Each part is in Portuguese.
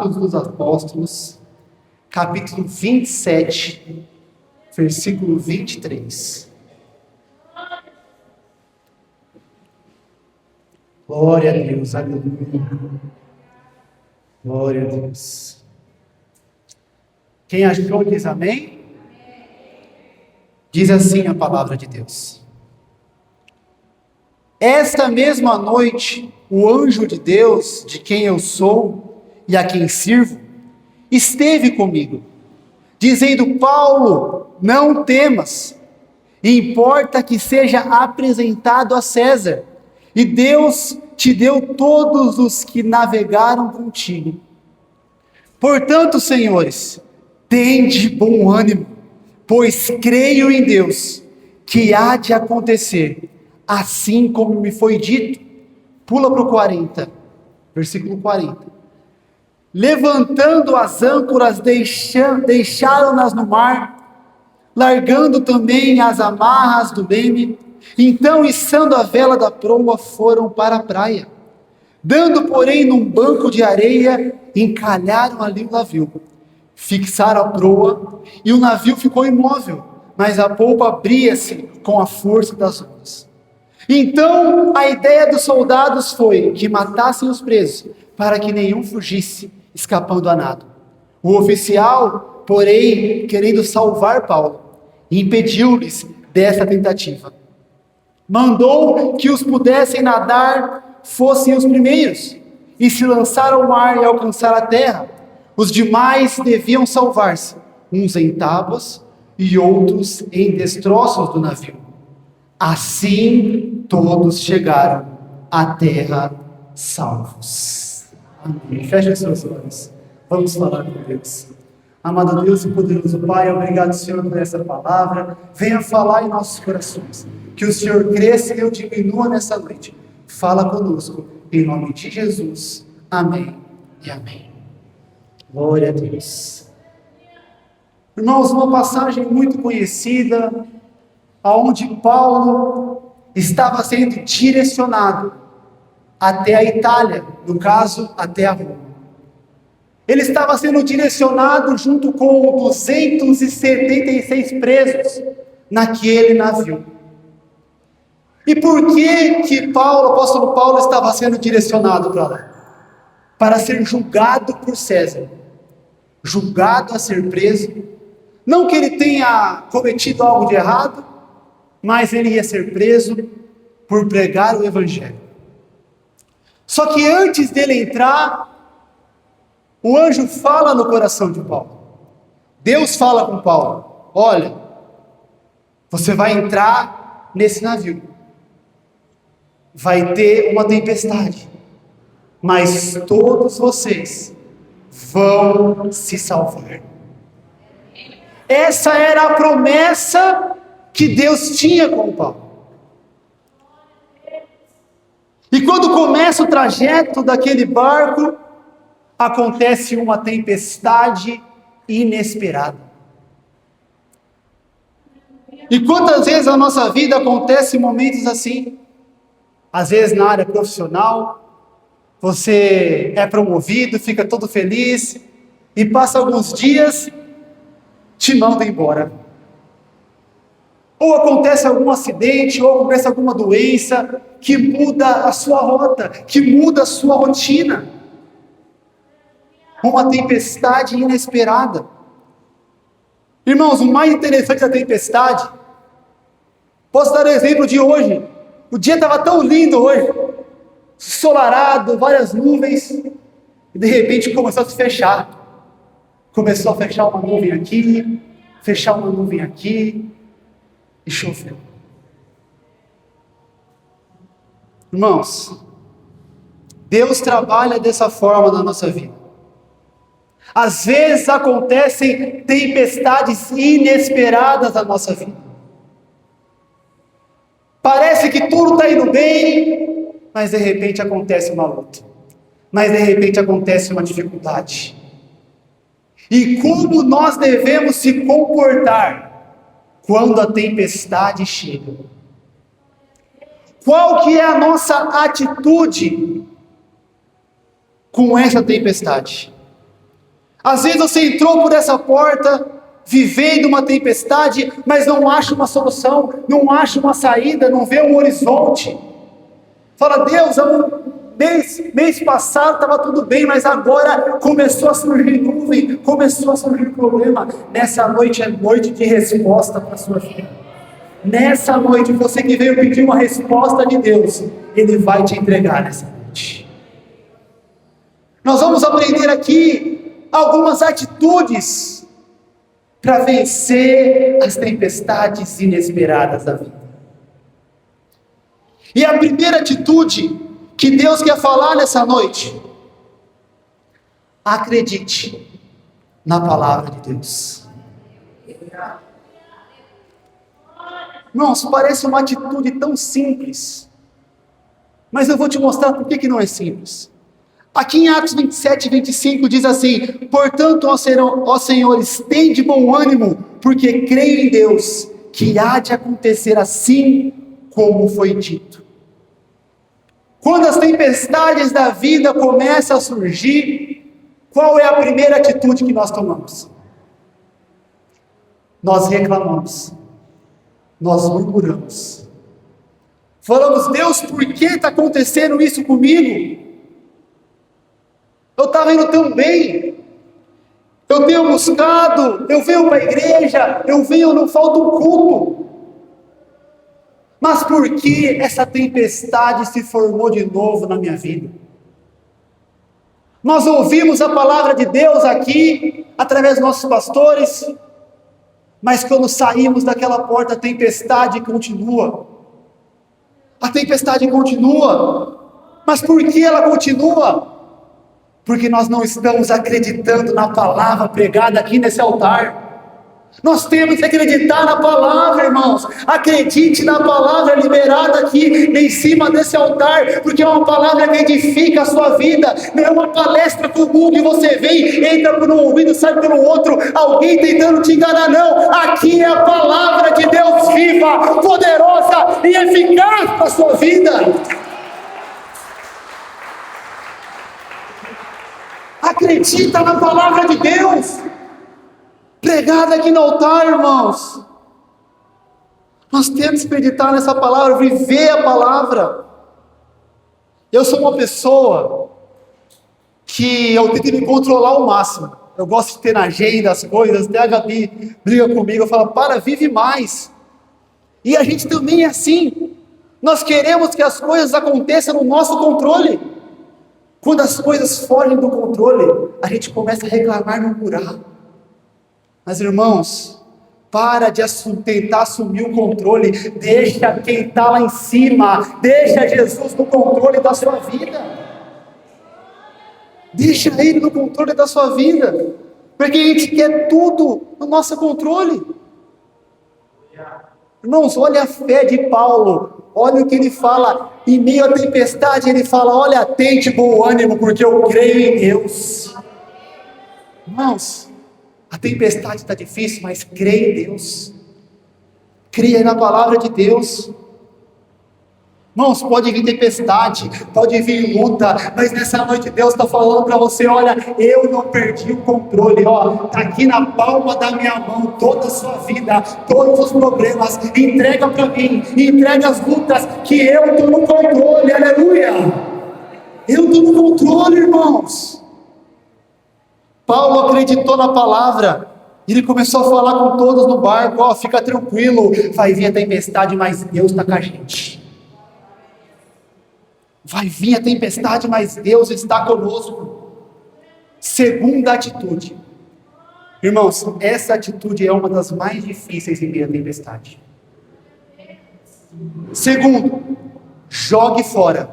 Atos dos Apóstolos, capítulo 27, versículo 23. Glória a Deus, aleluia. Glória a Deus. Quem achou diz amém? Diz assim a palavra de Deus. Esta mesma noite, o anjo de Deus, de quem eu sou e a quem sirvo, esteve comigo, dizendo: Paulo, não temas, importa que seja apresentado a César, e Deus te deu todos os que navegaram contigo. Portanto, senhores, tende bom ânimo, pois creio em Deus, que há de acontecer, assim como me foi dito. Pula para o 40, versículo 40. Levantando as âncoras, deixaram-nas no mar, largando também as amarras do leme. Então, içando a vela da proa, foram para a praia. Dando, porém, num banco de areia, encalharam ali o navio. Fixaram a proa, e o navio ficou imóvel, mas a polpa abria-se com a força das ondas. Então, a ideia dos soldados foi que matassem os presos, para que nenhum fugisse, escapando a nado. O oficial, porém, querendo salvar Paulo, impediu-lhes dessa tentativa. Mandou que os pudessem nadar fossem os primeiros, e se lançar ao mar e alcançar a terra. Os demais deviam salvar-se, uns em tábuas e outros em destroços do navio. Assim todos chegaram à terra salvos. Amém. Feche os seus olhos. Vamos falar com Deus. Amado Deus e poderoso Pai, obrigado, Senhor, por essa palavra. Venha falar em nossos corações. Que o Senhor cresça e eu diminua nessa noite. Fala conosco, em nome de Jesus. Amém e amém. Glória a Deus. Irmãos, uma passagem muito conhecida, onde Paulo estava sendo direcionado até a Itália, no caso, até a Roma. Ele estava sendo direcionado junto com 276 presos naquele navio. E por que o apóstolo Paulo estava sendo direcionado para lá? Para ser julgado por César, julgado a ser preso. Não que ele tenha cometido algo de errado, mas ele ia ser preso por pregar o evangelho. Só que antes dele entrar, o anjo fala no coração de Paulo. Deus fala com Paulo: olha, você vai entrar nesse navio, vai ter uma tempestade, mas todos vocês vão se salvar. Essa era a promessa que Deus tinha com Paulo. E quando começa o trajeto daquele barco, acontece uma tempestade inesperada. E quantas vezes na nossa vida acontecem momentos assim? Às vezes na área profissional, você é promovido, fica todo feliz, e passa alguns dias, te mandam embora. Ou acontece algum acidente, ou acontece alguma doença que muda a sua rota, que muda a sua rotina. Uma tempestade inesperada. Irmãos, o mais interessante da tempestade, posso dar o exemplo de hoje. O dia estava tão lindo hoje, ensolarado, várias nuvens, e de repente começou a se fechar. Começou a fechar uma nuvem aqui, fechar uma nuvem aqui, e choveu. Irmãos, Deus trabalha dessa forma na nossa vida. Às vezes acontecem tempestades inesperadas na nossa vida. Parece que tudo está indo bem, mas de repente acontece uma luta. Mas de repente acontece uma dificuldade. E como nós devemos se comportar quando a tempestade chega? Qual que é a nossa atitude com essa tempestade? Às vezes você entrou por essa porta, vivendo uma tempestade, mas não acha uma solução, não acha uma saída, não vê um horizonte. Fala, Deus, mês passado estava tudo bem, mas agora começou a surgir nuvem, começou a surgir problema. Nessa noite é noite de resposta para a sua vida. Nessa noite, você que veio pedir uma resposta de Deus, Ele vai te entregar nessa noite. Nós vamos aprender aqui algumas atitudes para vencer as tempestades inesperadas da vida. E a primeira atitude que Deus quer falar nessa noite: acredite na palavra de Deus. Irmãos, parece uma atitude tão simples, mas eu vou te mostrar por que não é simples. Aqui em Atos 27, 25 diz assim: portanto, ó senhores, tende bom ânimo, porque creio em Deus, que há de acontecer assim como foi dito. Quando as tempestades da vida começam a surgir, qual é a primeira atitude que nós tomamos? Nós reclamamos, nós murmuramos, falamos, Deus, por que está acontecendo isso comigo? Eu estava indo tão bem, eu tenho buscado, eu venho para a igreja, não falta um culto. Mas por que essa tempestade se formou de novo na minha vida? Nós ouvimos a palavra de Deus aqui, através dos nossos pastores, mas quando saímos daquela porta, a tempestade continua. A tempestade continua. Mas por que ela continua? Porque nós não estamos acreditando na palavra pregada aqui nesse altar. Nós temos que acreditar na palavra, irmãos. Acredite na palavra liberada aqui em cima desse altar, porque é uma palavra que edifica a sua vida. Não é uma palestra comum que você vem, entra por um ouvido, sai pelo outro, alguém tentando te enganar. Não, aqui é a palavra de Deus viva, poderosa e eficaz para a sua vida. Acredita na palavra de Deus pregada aqui no altar, irmãos. Nós temos que acreditar nessa palavra, viver a palavra. Eu sou uma pessoa que eu tento me controlar ao máximo. Eu gosto de ter na agenda as coisas. Até a Gabi briga comigo, eu falo, vive mais. E a gente também é assim. Nós queremos que as coisas aconteçam no nosso controle. Quando as coisas fogem do controle, a gente começa a reclamar e murmurar. Mas, irmãos, para de tentar assumir o controle. Deixa quem está lá em cima, deixa Jesus no controle da sua vida. Deixa Ele no controle da sua vida, porque a gente quer tudo no nosso controle. Irmãos, olha a fé de Paulo, olha o que ele fala, em meio à tempestade ele fala, olha, tente bom ânimo, porque eu creio em Deus. Irmãos, a tempestade está difícil, mas creia em Deus, creia na palavra de Deus. Irmãos, pode vir tempestade, pode vir luta, mas nessa noite Deus está falando para você, olha, eu não perdi o controle, está aqui na palma da minha mão, toda a sua vida, todos os problemas, entrega para mim, entrega as lutas, que eu estou no controle, aleluia, eu estou no controle, irmãos. Paulo acreditou na palavra, ele começou a falar com todos no barco, fica tranquilo, vai vir a tempestade, mas Deus está com a gente. Vai vir a tempestade, mas Deus está conosco. Segunda atitude. Irmãos, essa atitude é uma das mais difíceis em meio à tempestade. Segundo, jogue fora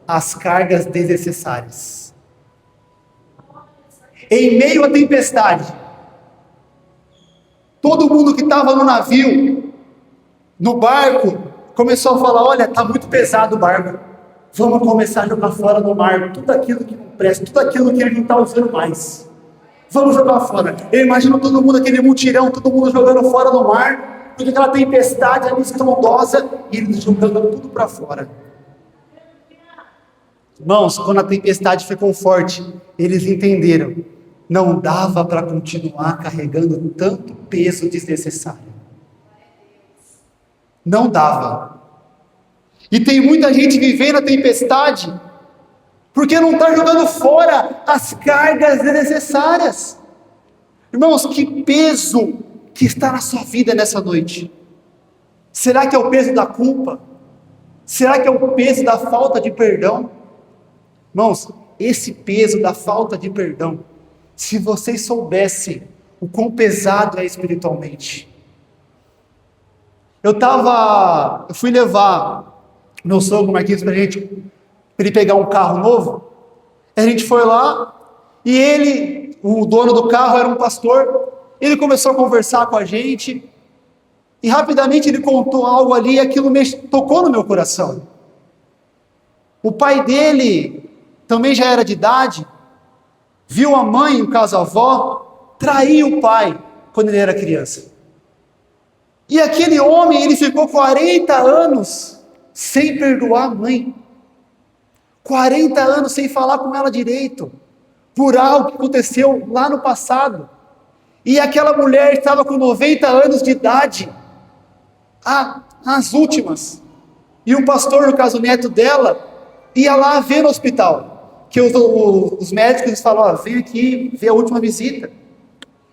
as cargas desnecessárias. Em meio à tempestade, todo mundo que estava no navio, no barco, começou a falar, olha, está muito pesado o barco. Vamos começar a jogar fora no mar tudo aquilo que não presta, tudo aquilo que ele não está usando mais. Vamos jogar fora. Eu imagino todo mundo, aquele mutirão, todo mundo jogando fora no mar, porque aquela tempestade ali estrondosa, e eles jogando tudo para fora. Irmãos, quando a tempestade ficou forte, eles entenderam Não dava para continuar carregando tanto peso desnecessário. Não dava. E tem muita gente vivendo a tempestade porque não está jogando fora as cargas desnecessárias. Irmãos, que peso que está na sua vida nessa noite? Será que é o peso da culpa? Será que é o peso da falta de perdão? Irmãos, esse peso da falta de perdão, se vocês soubessem o quão pesado é espiritualmente. Eu fui levar meu sogro Marquinhos para ele pegar um carro novo. A gente foi lá e ele, o dono do carro era um pastor. Ele começou a conversar com a gente e rapidamente ele contou algo ali e aquilo tocou no meu coração. O pai dele também já era de idade, viu a mãe, no caso a avó, trair o pai quando ele era criança. E aquele homem, ele ficou 40 anos sem perdoar a mãe. 40 anos sem falar com ela direito, por algo que aconteceu lá no passado. E aquela mulher estava com 90 anos de idade, as últimas. E o pastor, no caso o neto dela, ia lá ver no hospital. Que os médicos falaram, vem aqui ver a última visita.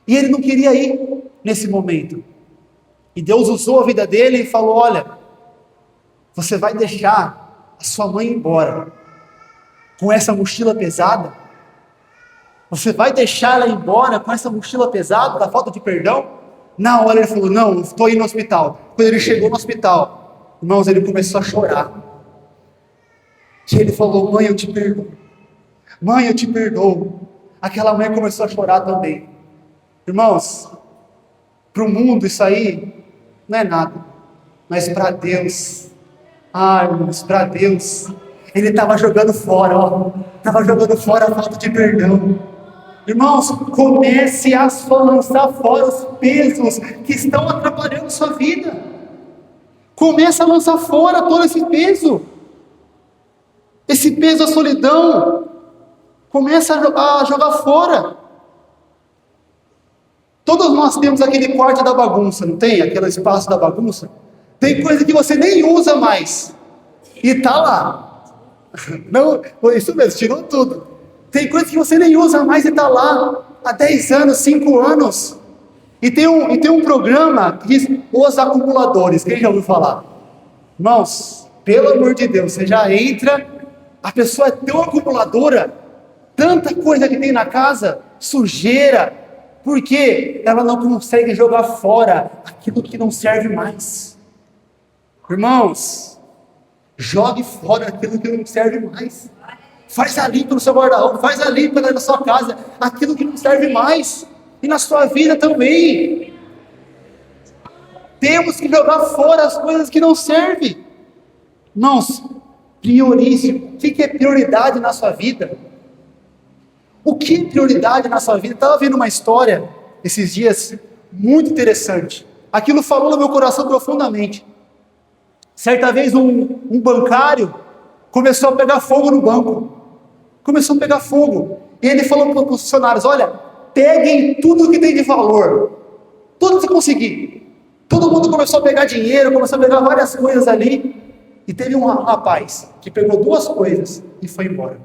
E ele não queria ir nesse momento. E Deus usou a vida dele e falou, olha, você vai deixar a sua mãe embora com essa mochila pesada? Você vai deixar ela embora com essa mochila pesada da falta de perdão? Na hora ele falou, não, eu estou indo no hospital. Quando ele chegou no hospital, irmãos, ele começou a chorar. E ele falou, mãe, eu te perdoo. Mãe, eu te perdoo. Aquela mãe começou a chorar também. Irmãos, para o mundo isso aí não é nada. Mas para Deus, irmãos, para Deus, ele estava jogando fora, estava jogando fora a falta de perdão. Irmãos, comece a lançar fora os pesos que estão atrapalhando sua vida. Comece a lançar fora todo esse peso da solidão. Comece a jogar fora. Todos nós temos aquele quarto da bagunça, não tem? Aquele espaço da bagunça. Tem coisa que você nem usa mais e está lá. Não, isso mesmo, tirou tudo. Tem coisa que você nem usa mais e está lá há 10 anos, 5 anos. E tem um programa que diz Os Acumuladores. Quem já ouviu falar? Irmãos, pelo amor de Deus, você já entra, a pessoa é tão acumuladora, tanta coisa que tem na casa, sujeira, porque ela não consegue jogar fora aquilo que não serve mais. Irmãos, jogue fora aquilo que não serve mais. Faz a limpa no seu guarda-roupa, faz a limpa na sua casa, aquilo que não serve mais. E na sua vida também. Temos que jogar fora as coisas que não servem. Irmãos, priorize. O que é prioridade na sua vida? O que é prioridade na sua vida? Estava vendo uma história esses dias muito interessante. Aquilo falou no meu coração profundamente. Certa vez um bancário começou a pegar fogo no banco. Começou a pegar fogo. E ele falou para os funcionários, olha, peguem tudo que tem de valor. Tudo que conseguir. Todo mundo começou a pegar dinheiro, começou a pegar várias coisas ali. E teve um rapaz que pegou 2 coisas e foi embora.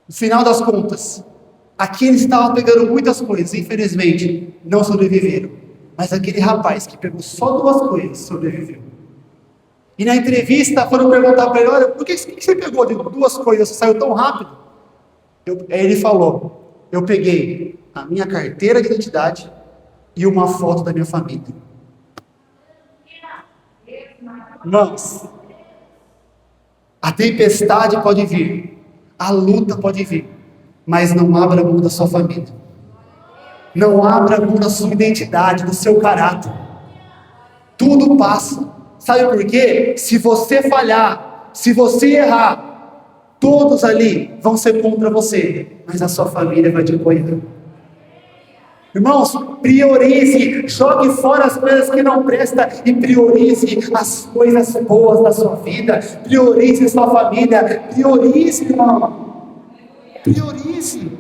No final das contas, aqueles que estavam pegando muitas coisas, infelizmente, não sobreviveram. Mas aquele rapaz que pegou só 2 coisas, sobreviveu. E na entrevista foram perguntar para ele, olha, por que você pegou de 2 coisas, você saiu tão rápido? Aí ele falou, eu peguei a minha carteira de identidade e uma foto da minha família. Irmãos, a tempestade pode vir, a luta pode vir, mas não abra mão da sua família. Não abra mão da sua identidade, do seu caráter. Tudo passa. Sabe por quê? Se você falhar, se você errar, todos ali vão ser contra você, mas a sua família vai te apoiar. Irmãos, priorize, jogue fora as coisas que não prestam e priorize as coisas boas da sua vida. Priorize sua família, priorize, irmão. Priorize.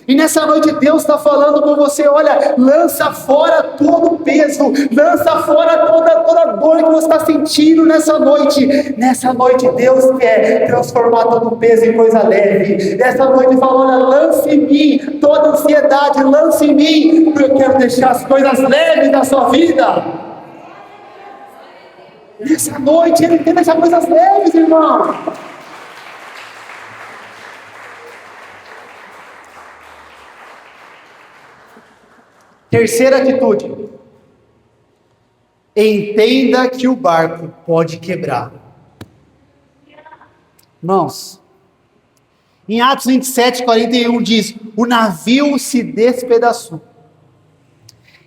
E nessa noite Deus está falando com você, olha, lança fora todo o peso, lança fora toda dor que você está sentindo nessa noite. Nessa noite Deus quer transformar todo o peso em coisa leve. Nessa noite Ele fala, olha, lance em mim toda ansiedade, lance em mim, porque eu quero deixar as coisas leves da sua vida. Nessa noite Ele quer deixar coisas leves, irmão. Terceira atitude. Entenda que o barco pode quebrar. Irmãos, em Atos 27:41 diz, o navio se despedaçou.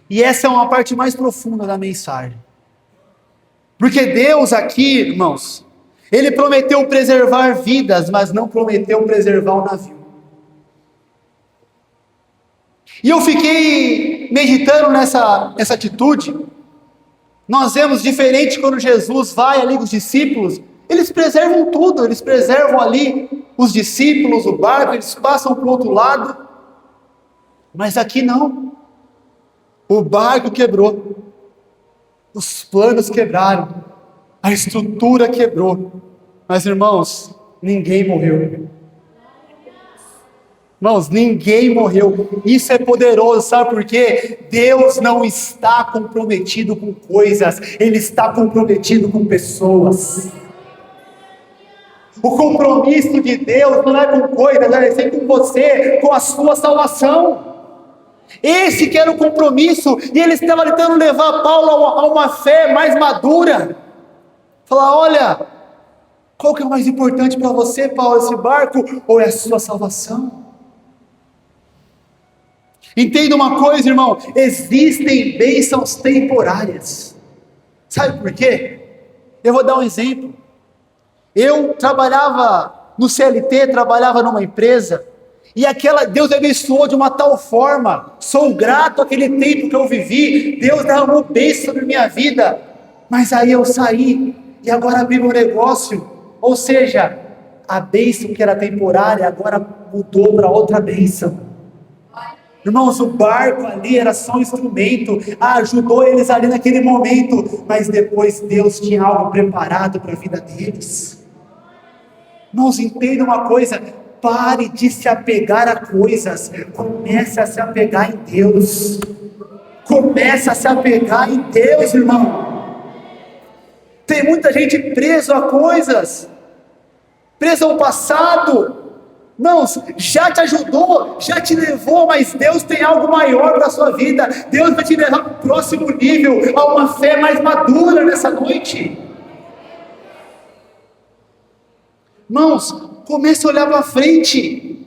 E essa é uma parte mais profunda da mensagem. Porque Deus aqui, irmãos, Ele prometeu preservar vidas, mas não prometeu preservar o navio. E eu fiquei meditando nessa atitude. Nós vemos diferente quando Jesus vai ali com os discípulos, eles preservam tudo, eles preservam ali os discípulos, o barco, eles passam para o outro lado. Mas aqui não. O barco quebrou, os planos quebraram, a estrutura quebrou. Mas irmãos, ninguém morreu. Irmãos, ninguém morreu. Isso é poderoso, sabe por quê? Deus não está comprometido com coisas, Ele está comprometido com pessoas. O compromisso de Deus não é com coisas, é sempre com você, com a sua salvação. Esse que era o compromisso, e Ele estava tentando levar Paulo a uma fé mais madura. Falar, olha, qual que é o mais importante para você, Paulo, esse barco, ou é a sua salvação? Entenda uma coisa, irmão, existem bênçãos temporárias. Sabe por quê? Eu vou dar um exemplo. Eu trabalhava no CLT, trabalhava numa empresa, e Deus abençoou de uma tal forma, sou grato àquele tempo que eu vivi, Deus derramou bênção sobre minha vida, mas aí eu saí, e agora abri meu negócio, ou seja, a bênção que era temporária, agora mudou para outra bênção. Irmãos, o barco ali era só um instrumento, ajudou eles ali naquele momento, mas depois Deus tinha algo preparado para a vida deles. Irmãos, entenda uma coisa, pare de se apegar a coisas, comece a se apegar em Deus. Comece a se apegar em Deus, irmão. Tem muita gente preso a coisas, preso ao passado. Irmãos, já te ajudou, já te levou, mas Deus tem algo maior para a sua vida. Deus vai te levar para o próximo nível, a uma fé mais madura nessa noite. Irmãos, comece a olhar para frente.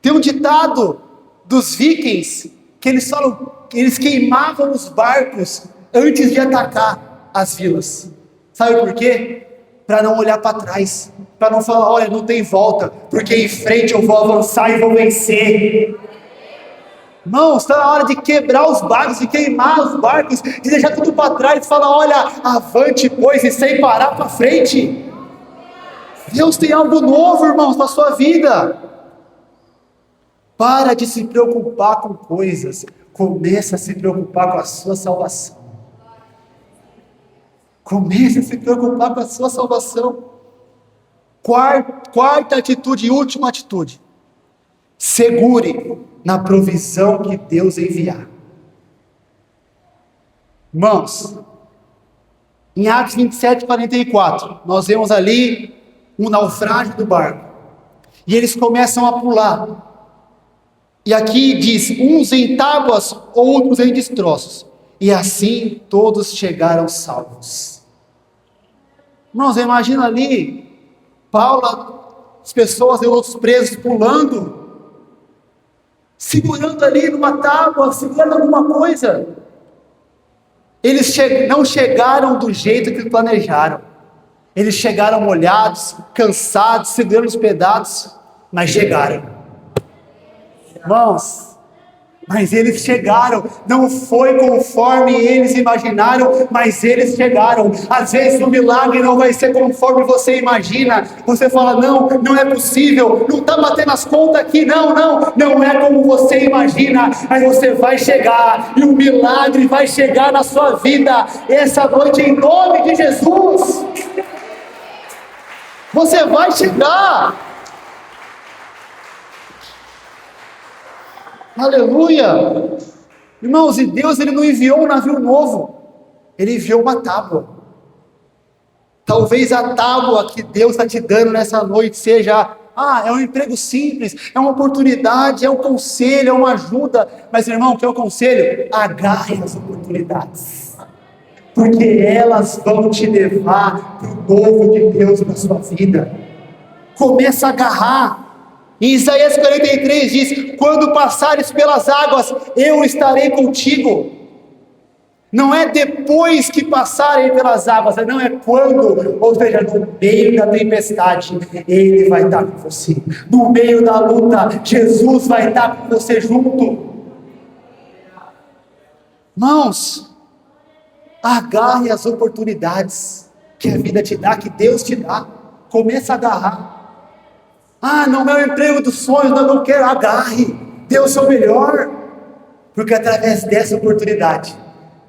Tem um ditado dos vikings, que eles falam, que eles queimavam os barcos antes de atacar as vilas. Sabe por quê? Para não olhar para trás, para não falar, olha, não tem volta, porque em frente eu vou avançar e vou vencer. Irmão, está na hora de quebrar os barcos, de queimar os barcos, de deixar tudo para trás e falar, olha, avante pois, e sem parar para frente. Deus tem algo novo, irmãos, na sua vida. Para de se preocupar com coisas, comece a se preocupar com a sua salvação. Comece a se preocupar com a sua salvação. Quarta atitude e última atitude. Segure na provisão que Deus enviar. Irmãos, em Atos 27:44, nós vemos ali um naufrágio do barco. E eles começam a pular. E aqui diz, uns em tábuas, outros em destroços. E assim todos chegaram salvos. Irmãos, imagina ali, Paulo, as pessoas e outros presos pulando, segurando ali numa tábua, segurando alguma coisa. Eles não chegaram do jeito que planejaram. Eles chegaram molhados, cansados, segurando os pedaços, mas chegaram. Irmãos, Mas eles chegaram, não foi conforme eles imaginaram, mas eles chegaram. Às vezes o milagre não vai ser conforme você imagina. Você fala, não é possível, não está batendo as contas aqui, não é como você imagina, mas você vai chegar, e o milagre vai chegar na sua vida, essa noite em nome de Jesus. Você vai chegar. Aleluia! Irmãos, e Deus ele não enviou um navio novo, ele enviou uma tábua. Talvez a tábua que Deus está te dando nessa noite seja, é um emprego simples, é uma oportunidade, é um conselho, é uma ajuda. Mas irmão, o que é o conselho? Agarre as oportunidades, porque elas vão te levar para o novo de Deus na sua vida. Começa a agarrar. Em Isaías 43 diz, quando passares pelas águas, eu estarei contigo. Não é depois que passarem pelas águas, não é quando, ou seja, no meio da tempestade, Ele vai estar com você. No meio da luta, Jesus vai estar com você junto. Irmãos, agarre as oportunidades que a vida te dá, que Deus te dá. Começa a agarrar. Não é o emprego dos sonhos, não quero. Agarre, dê o seu melhor, porque através dessa oportunidade,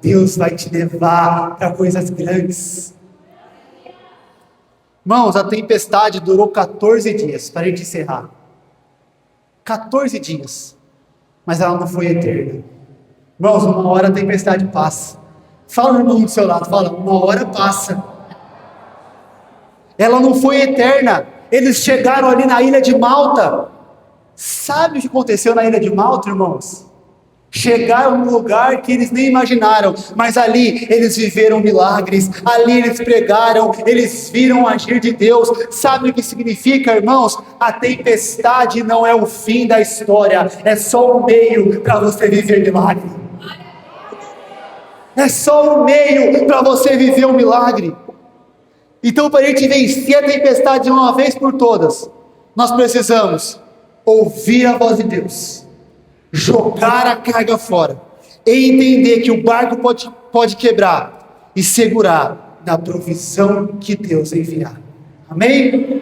Deus vai te levar para coisas grandes. Irmãos, a tempestade durou 14 dias, para a gente encerrar. 14 dias, mas ela não foi eterna. Irmãos, uma hora a tempestade passa. Fala no irmão do seu lado, fala, uma hora passa. Ela não foi eterna. Eles chegaram ali na ilha de Malta. Sabe o que aconteceu na ilha de Malta, irmãos? Chegaram num lugar que eles nem imaginaram, mas ali eles viveram milagres, ali eles pregaram, eles viram o agir de Deus. Sabe o que significa, irmãos? A tempestade não é o fim da história, é só um meio para você viver milagre. É só um meio para você viver um milagre. Então, para a gente vencer a tempestade de uma vez por todas, nós precisamos ouvir a voz de Deus, jogar a carga fora, e entender que o barco pode quebrar, e segurar na provisão que Deus enviar. Amém?